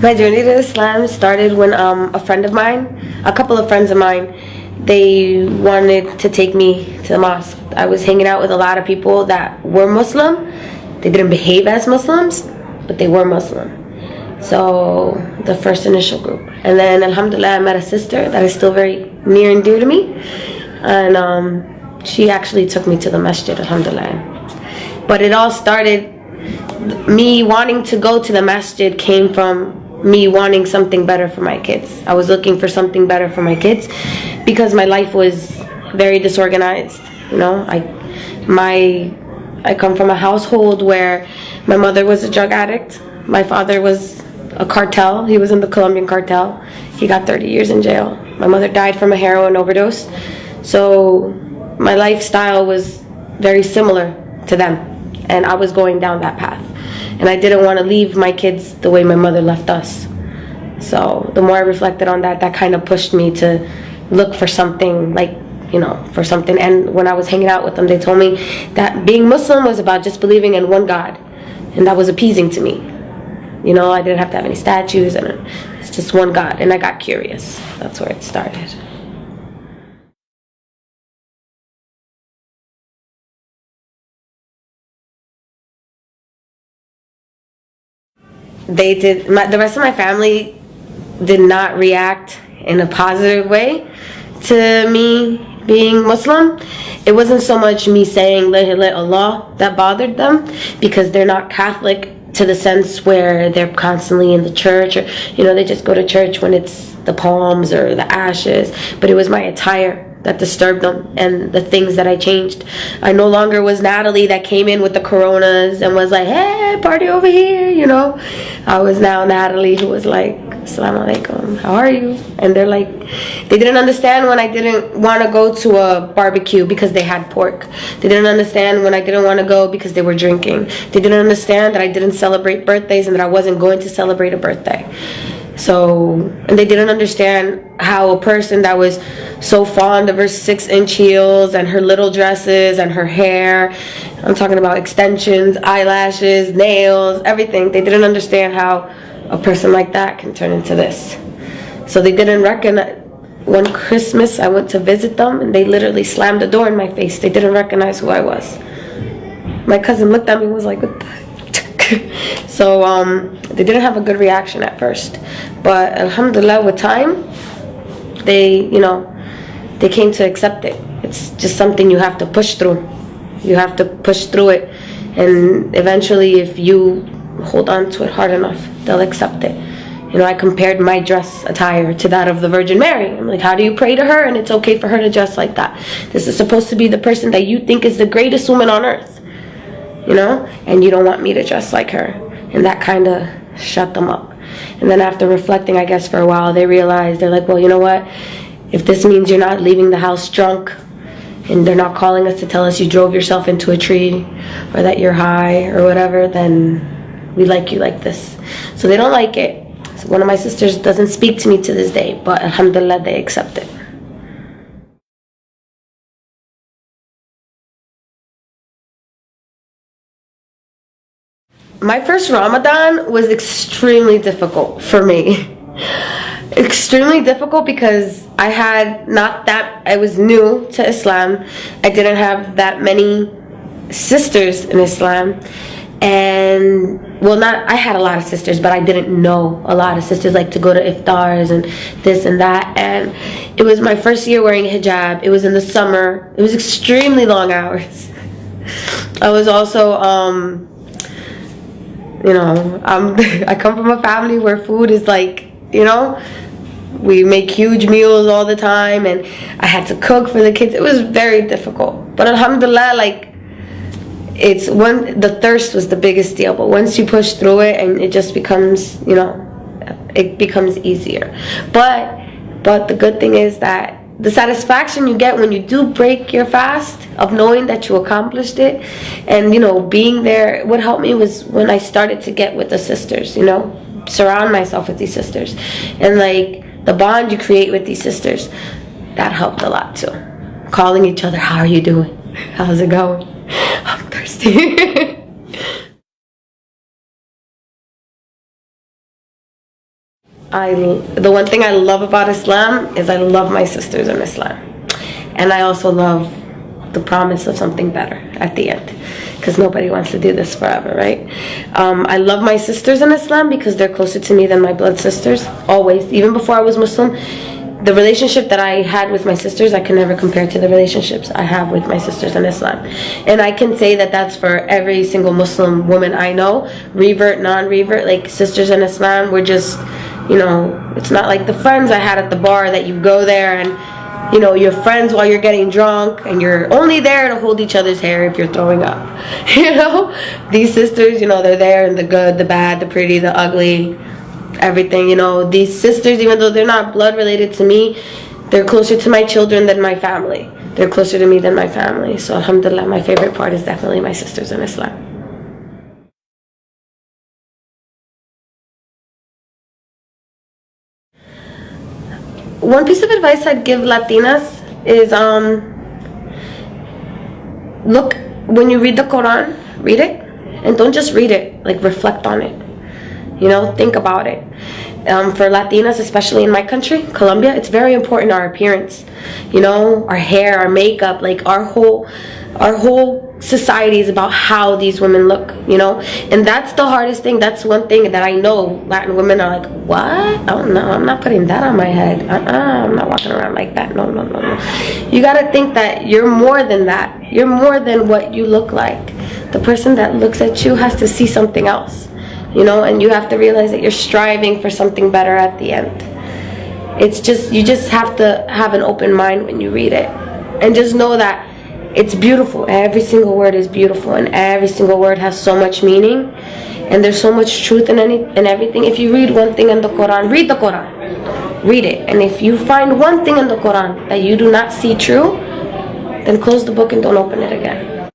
My journey to Islam started when a couple of friends of mine, they wanted to take me to the mosque. I was hanging out with a lot of people that were Muslim. They didn't behave as Muslims, but they were Muslim. So the first initial group. And then alhamdulillah, I met a sister that is still very near and dear to me. And she actually took me to the masjid, alhamdulillah. But it all started, me wanting to go to the masjid came from me wanting something better for my kids. I was looking for something better for my kids because my life was very disorganized. You know, I come from a household where my mother was a drug addict. My father was a cartel. He was in the Colombian cartel. He got 30 years in jail. My mother died from a heroin overdose. So my lifestyle was very similar to them, and I was going down that path. And I didn't want to leave my kids the way my mother left us. So the more I reflected on that, that kind of pushed me to look for something, like, you know, for something. And when I was hanging out with them, they told me that being Muslim was about just believing in one God. And that was appeasing to me. You know, I didn't have to have any statues, and it's just one God. And I got curious. That's where it started. The rest of my family did not react in a positive way to me being Muslim. It wasn't so much me saying La ilaha illallah that bothered them, because they're not Catholic to the sense where they're constantly in the church, or, you know, they just go to church when it's the palms or the ashes. But it was my attire that disturbed them, and the things that I changed. I no longer was Natalie that came in with the coronas and was like, hey, party over here, you know. I was now Natalie who was like, assalamu alaikum, how are you? And they're like, they didn't understand when I didn't want to go to a barbecue because they had pork. They didn't understand when I didn't want to go because they were drinking. They didn't understand that I didn't celebrate birthdays and that I wasn't going to celebrate a birthday. So, and they didn't understand how a person that was so fond of her 6-inch heels and her little dresses and her hair, I'm talking about extensions, eyelashes, nails, everything. They didn't understand how a person like that can turn into this. So they didn't recognize. One Christmas I went to visit them and they literally slammed the door in my face. They didn't recognize who I was. My cousin looked at me and was like, what the heck? So they didn't have a good reaction at first, but alhamdulillah, with time they, you know, they came to accept it. It's just something you have to push through. You have to push through it, and eventually if you hold on to it hard enough, they'll accept it. You know, I compared my dress attire to that of the Virgin Mary. I'm like, how do you pray to her and it's okay for her to dress like that? This is supposed to be the person that you think is the greatest woman on earth, you know, and you don't want me to dress like her. And that kind of shut them up. And then after reflecting, I guess, for a while, they realized, they're like, well, you know what, if this means you're not leaving the house drunk, and they're not calling us to tell us you drove yourself into a tree, or that you're high or whatever, then we like you like this. So they don't like it. So one of my sisters doesn't speak to me to this day, but alhamdulillah, they accept it. My first Ramadan was extremely difficult for me. Extremely difficult because I was new to Islam. I didn't have that many sisters in Islam. And, well, I had a lot of sisters, but I didn't know a lot of sisters, like to go to iftars and this and that. And it was my first year wearing hijab. It was in the summer. It was extremely long hours. I was also, you know, I come from a family where food is like, you know, we make huge meals all the time, and I had to cook for the kids. It was very difficult, but alhamdulillah, like, the thirst was the biggest deal, but once you push through it, and it just becomes, you know, it becomes easier. But the good thing is that the satisfaction you get when you do break your fast, of knowing that you accomplished it, and, you know, being there. What helped me was when I started to get with the sisters, you know, surround myself with these sisters, and like the bond you create with these sisters, that helped a lot too. Calling each other, how are you doing? How's it going? I'm thirsty. the one thing I love about Islam is I love my sisters in Islam, and I also love the promise of something better at the end, because nobody wants to do this forever, right? I love my sisters in Islam because they're closer to me than my blood sisters, always. Even before I was Muslim, the relationship that I had with my sisters, I can never compare to the relationships I have with my sisters in Islam. And I can say that that's for every single Muslim woman I know, revert, non-revert, like sisters in Islam, we're just, you know, it's not like the friends I had at the bar that you go there and, you know, you're friends while you're getting drunk and you're only there to hold each other's hair if you're throwing up. You know, these sisters, you know, they're there in the good, the bad, the pretty, the ugly, everything. You know, these sisters, even though they're not blood related to me, they're closer to my children than my family. They're closer to me than my family. So alhamdulillah, my favorite part is definitely my sisters in Islam. One piece of advice I'd give Latinas is look, when you read the Quran, read it, and don't just read it, like reflect on it. You know, think about it. For Latinas, especially in my country, Colombia, it's very important, our appearance, you know, our hair, our makeup, like our whole society is about how these women look, you know. And that's the hardest thing. That's one thing that I know Latin women are like, what? Oh no, I'm not putting that on my head. I'm not walking around like that. No. You gotta think that you're more than that. You're more than what you look like. The person that looks at you has to see something else, you know, and you have to realize that you're striving for something better at the end. It's just, you just have to have an open mind when you read it, and just know that it's beautiful. Every single word is beautiful, and every single word has so much meaning, and there's so much truth in everything. If you read one thing in the Quran, read the Quran, read it, and if you find one thing in the Quran that you do not see true, then close the book and don't open it again.